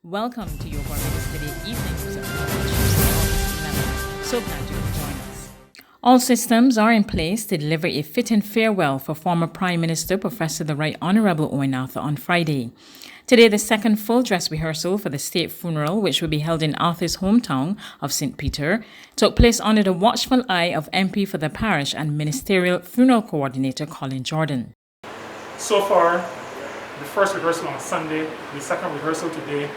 Welcome to your Barbados Today Evening news update on Tuesday, August 11th. So glad you could join us. All systems are in place to deliver a fitting farewell for former Prime Minister Professor the Right Honourable Owen Arthur on Friday. Today, the second full dress rehearsal for the state funeral, which will be held in Arthur's hometown of St. Peter, took place under the watchful eye of MP for the parish and Ministerial Funeral Coordinator Colin Jordan. So far, the first rehearsal on Sunday, the second rehearsal today,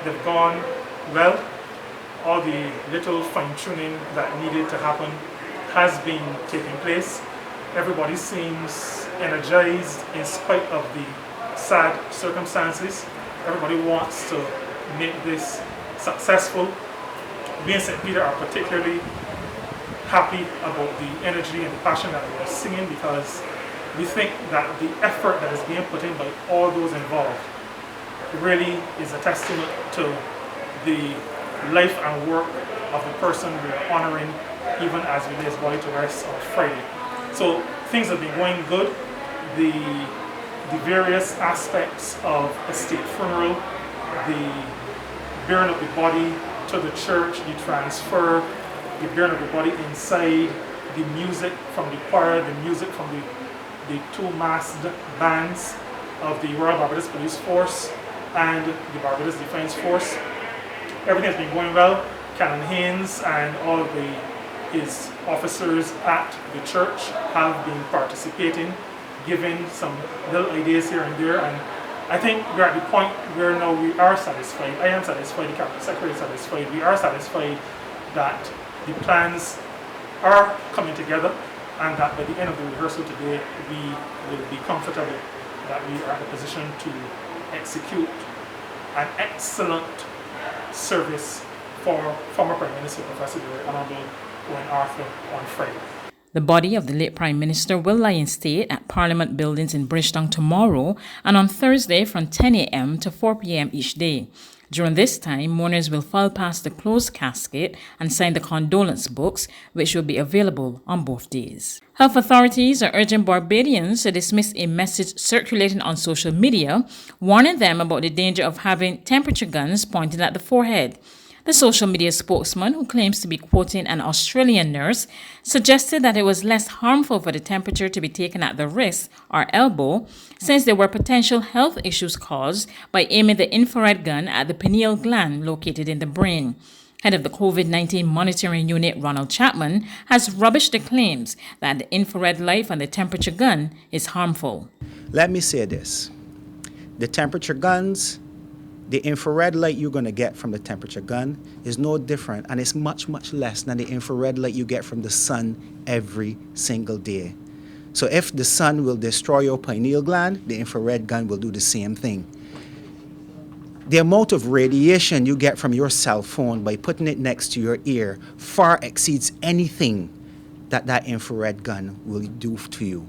they've gone well. All the little fine-tuning that needed to happen has been taking place. Everybody seems energized in spite of the sad circumstances. Everybody wants to make this successful. We in St. Peter are particularly happy about the energy and the passion that we are singing, because we think that the effort that is being put in by all those involved really is a testament to the life and work of the person we are honoring, even as we lay his body to rest on Friday. So things have been going good. The various aspects of a state funeral, the bearing of the body to the church, the transfer, the bearing of the body inside, the music from the choir, the music from the two massed bands of the Royal Barbados Police Force and the Barbados Defence Force. Everything has been going well. Canon Haynes and all of his officers at the church have been participating, giving some little ideas here and there, and I think we're at the point where now we are satisfied. I am satisfied, the Cabinet Secretary is satisfied, we are satisfied that the plans are coming together, and that by the end of the rehearsal today, we will be comfortable that we are in a position to execute an excellent service for former Prime Minister Professor the Right Honourable Owen Arthur on Friday. The body of the late Prime Minister will lie in state at Parliament Buildings in Bridgetown tomorrow and on Thursday from 10 a.m. to 4 p.m. each day. During this time, mourners will file past the closed casket and sign the condolence books, which will be available on both days. Health authorities are urging Barbadians to dismiss a message circulating on social media, warning them about the danger of having temperature guns pointed at the forehead. The social media spokesman, who claims to be quoting an Australian nurse, suggested that it was less harmful for the temperature to be taken at the wrist or elbow, since there were potential health issues caused by aiming the infrared gun at the pineal gland located in the brain. Head of the COVID-19 monitoring unit, Ronald Chapman, has rubbished the claims that the infrared light from the temperature gun is harmful. Let me say this. The temperature guns, the infrared light you're going to get from the temperature gun is no different, and it's much, much less than the infrared light you get from the sun every single day. So if the sun will destroy your pineal gland, the infrared gun will do the same thing. The amount of radiation you get from your cell phone by putting it next to your ear far exceeds anything that infrared gun will do to you.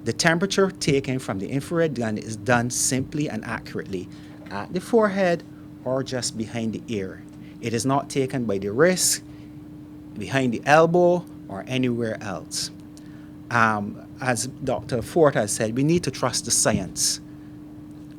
The temperature taken from the infrared gun is done simply and accurately at the forehead or just behind the ear. It is not taken by the wrist, behind the elbow, or anywhere else. As Dr. Ford has said, we need to trust the science.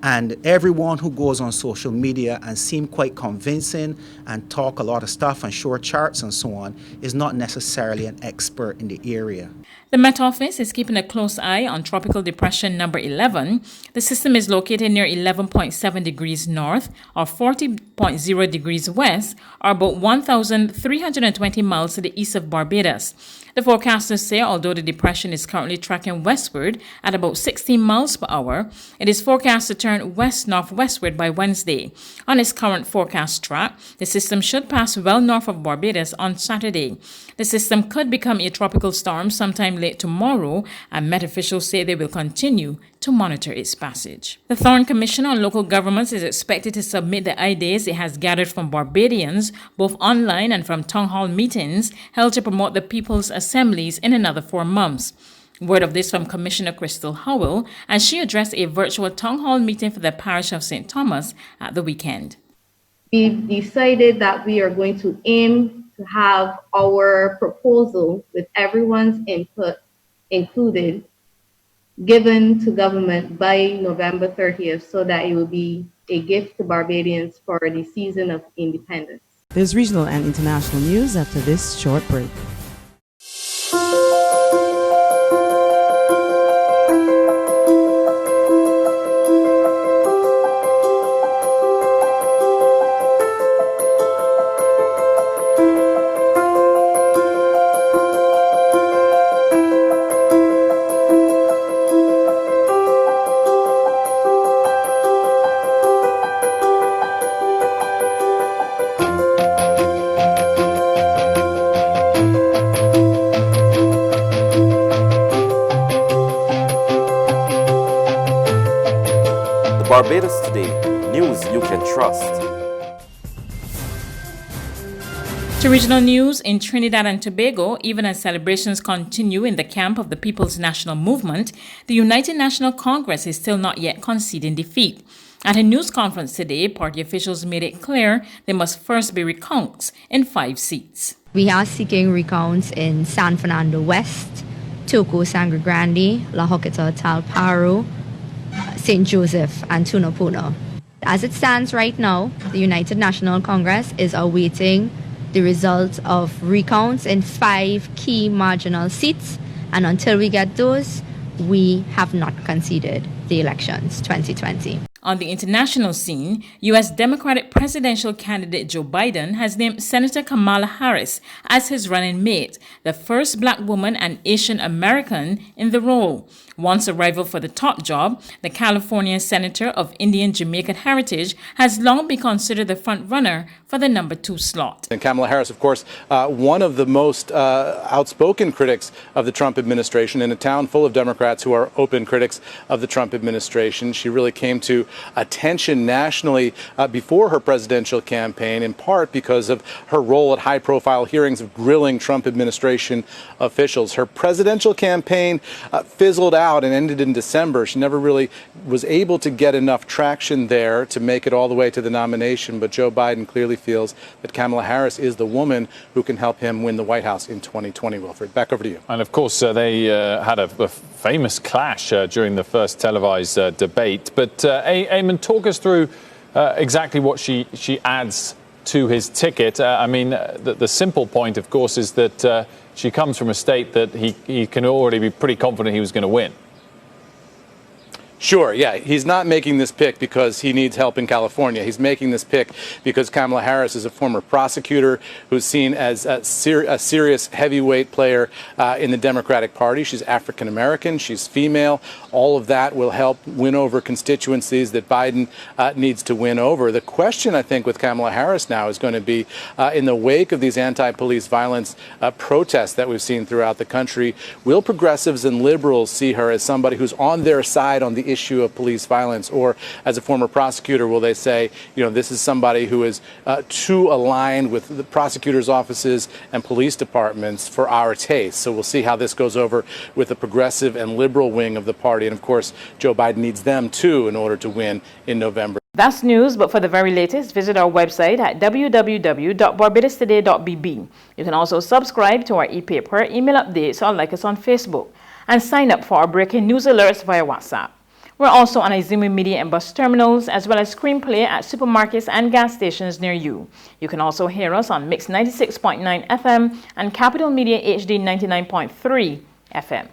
And everyone who goes on social media and seem quite convincing and talk a lot of stuff and show charts and so on is not necessarily an expert in the area. The Met Office is keeping a close eye on Tropical Depression number 11. The system is located near 11.7 degrees north or 40.0 degrees west, or about 1,320 miles to the east of Barbados. The forecasters say although the depression is currently tracking westward at about 16 miles per hour, it is forecast to turn west-northwestward by Wednesday. On its current forecast track, the system should pass well north of Barbados on Saturday. The system could become a tropical storm sometime late tomorrow, and Met officials say they will continue to monitor its passage. The Thorne Commission on Local Governments is expected to submit the ideas it has gathered from Barbadians, both online and from town hall meetings held to promote the People's Assemblies in another 4 months. Word of this from Commissioner Crystal Howell as she addressed a virtual town hall meeting for the parish of St. Thomas at the weekend. We've decided that we are going to aim to have our proposal with everyone's input included given to government by November 30th so that it will be a gift to Barbadians for the season of independence. There's regional and international news after this short break. Barbados Today, news you can trust. To regional news, in Trinidad and Tobago, even as celebrations continue in the camp of the People's National Movement, the United National Congress is still not yet conceding defeat. At a news conference today, party officials made it clear there must first be recounts in 5 seats. We are seeking recounts in San Fernando West, Toco Sangre Grande, La Joquita Talparo, St. Joseph, and Tunapuno. As it stands right now, the United National Congress is awaiting the results of recounts in 5 key marginal seats, and until we get those, we have not conceded the elections 2020. On the international scene, U.S. Democratic presidential candidate Joe Biden has named Senator Kamala Harris as his running mate, the first black woman and Asian American in the role. Once a rival for the top job, the Californian senator of Indian Jamaican heritage has long been considered the front runner for the number 2 slot. And Kamala Harris, of course, one of the most outspoken critics of the Trump administration in a town full of Democrats who are open critics of the Trump administration. She really came to attention nationally before her presidential campaign, in part because of her role at high-profile hearings of grilling Trump administration officials. Her presidential campaign fizzled out and ended in December. She never really was able to get enough traction there to make it all the way to the nomination, but Joe Biden clearly feels that Kamala Harris is the woman who can help him win the White House in 2020. Wilfred, back over to you. And of course, they had a famous clash during the first televised debate. But Eamon, talk us through exactly what she adds to his ticket. The simple point, of course, is that she comes from a state that he can already be pretty confident he was going to win. Sure, yeah. He's not making this pick because he needs help in California. He's making this pick because Kamala Harris is a former prosecutor who's seen as a serious heavyweight player in the Democratic Party. She's African American. She's female. All of that will help win over constituencies that Biden needs to win over. The question, I think, with Kamala Harris now is going to be, in the wake of these anti-police violence protests that we've seen throughout the country, will progressives and liberals see her as somebody who's on their side on the issue of police violence, or as a former prosecutor, will they say, this is somebody who is too aligned with the prosecutors' offices and police departments for our taste? So we'll see how this goes over with the progressive and liberal wing of the party. And of course, Joe Biden needs them too in order to win in November. That's news, but for the very latest, visit our website at www.barbadostoday.bb. You can also subscribe to our e-paper, email updates, or like us on Facebook, and sign up for our breaking news alerts via WhatsApp. We're also on Izumi Media and bus terminals, as well as screenplay at supermarkets and gas stations near you. You can also hear us on Mix 96.9 FM and Capital Media HD 99.3 FM.